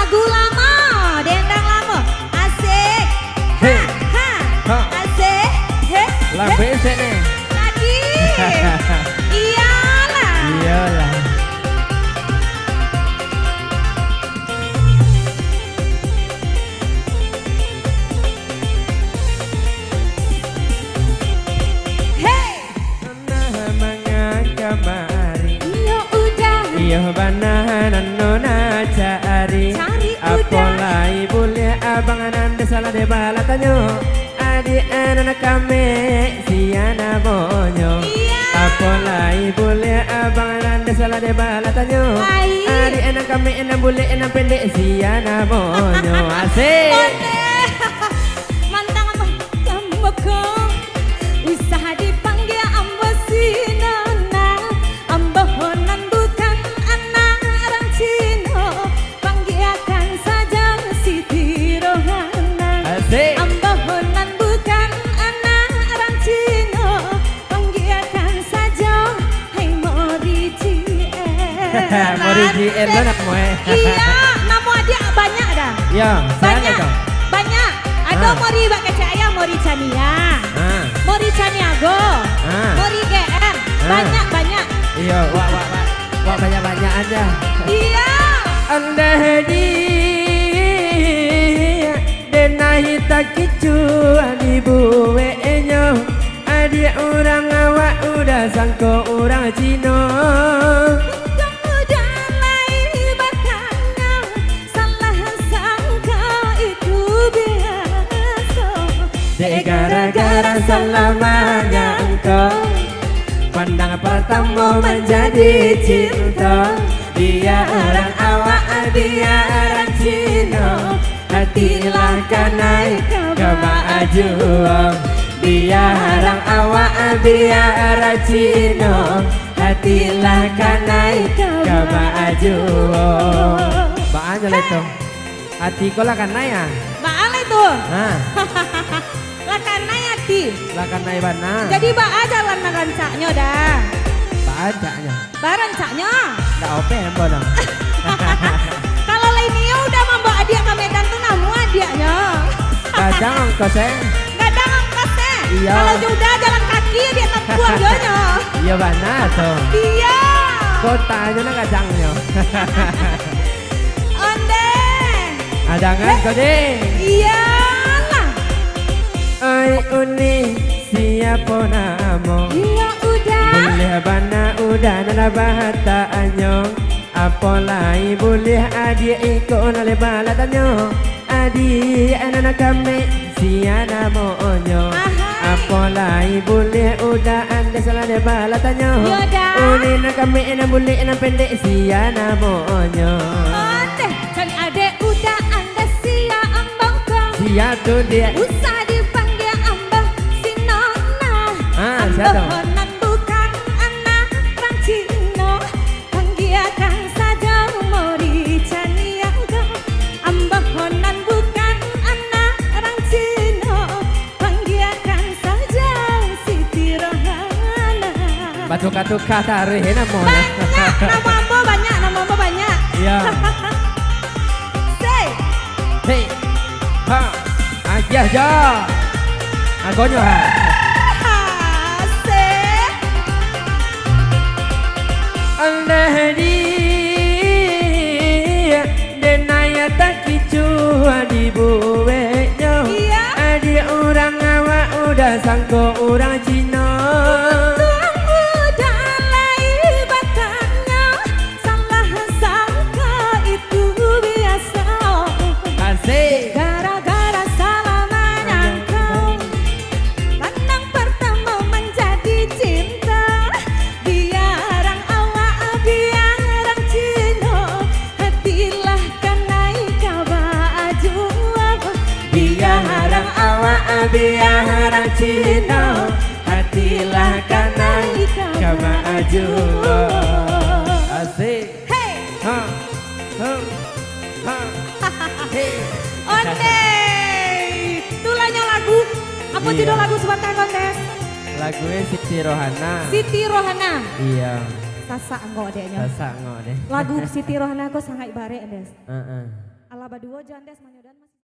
Lagu lama, dendang lama. Asik. Ha, ha. Asik. He. Lagu esek nih. Lagi. Iyalah. Iyalah. Iya banahan nona cari apolai boleh abangan anda salah de balatanyo adi anak kami siana bonyo apolai boleh abangan anda salah de balatanyo adi anak kami enak boleh enak pendek siana bonyo asik mantang apa kamu kok usaha dipanggil ambo sinona ambo honan bukan anak orang Cino panggilkan saja Siti Rohana asik ambo honan bukan anak orang Cino panggilkan saja hai Mori JR Mori JR lo nak mau iya nama dia banyak dah ya banyak dong. banyak ada Mori Bak Kecaya Mori Chania Mori Chaniago Mori GR banyak iya wak banyak aja iya anda hedi denahi tak kicu adi buwe enyo adi orang awak udah sangko orang Cino udah lain bakatnya salah sangka itu biasa dek gara-gara selamanya engkau pandang pertama menjadi cinta dia orang awak dia orang Cino hatilah kan naik ke maju dia orang awak dia orang Cino hatilah kan naik ke maju baanya leto hati ko lah kan naik ah baal itu lakana yati lakan naik bana jadi baa jalan rancaknya dah bacanya barancaknya nggak ope bono kalau lainnya udah membawa adik ke Medan tuh namu adiknya kadang ongkosnya kadang angkatnya iya kalau sudah jalan kaki dia tak keluarganya iya bana tuh iya kotanya nak kadangnya onde adangan kode iyalah ai uni siapa namo iya udah boleh bana udah nana bahata anyo apolai boleh adik ikut nale balatanyo adik anak kami siana monyo apolai boleh udah anda salah de balatanyo uni nak kami enak boleh enak pendek siana monyo onde cari adek udah anda sia ambang kau sia tu dia usah dipanggil ambang si nona siapa honan bukan anak orang Cino panggilkan saja Mori Chaniago ambang honan bukan anak orang Cino panggilkan saja Siti Rohana batuka-tuka taruh namo banyak nama ambo banyak iya say hey ha aja ja agonyo ha anda hedi denaya tak kicu adi buwe nyo adi orang awak udah sangko orang Cino udah lain bakatnya salah sangka itu biasa asik gara-gara salah menyangka pandang pertama menjadi cinta dia orang awak dia orang Cino hatilah kan naik ke baju dia orang awak dia orang Cino hatilah kan naik ke maju asik hey ha hey onde tulanya lagu apa Iya. judul lagu sebentar kontes lagunya Siti Rohana Siti Rohana iya sasa engkau adeknya sasa ngok deh lagu Siti Rohana kok sangat barek des Heeh. Ala baduo jantes manyodan masih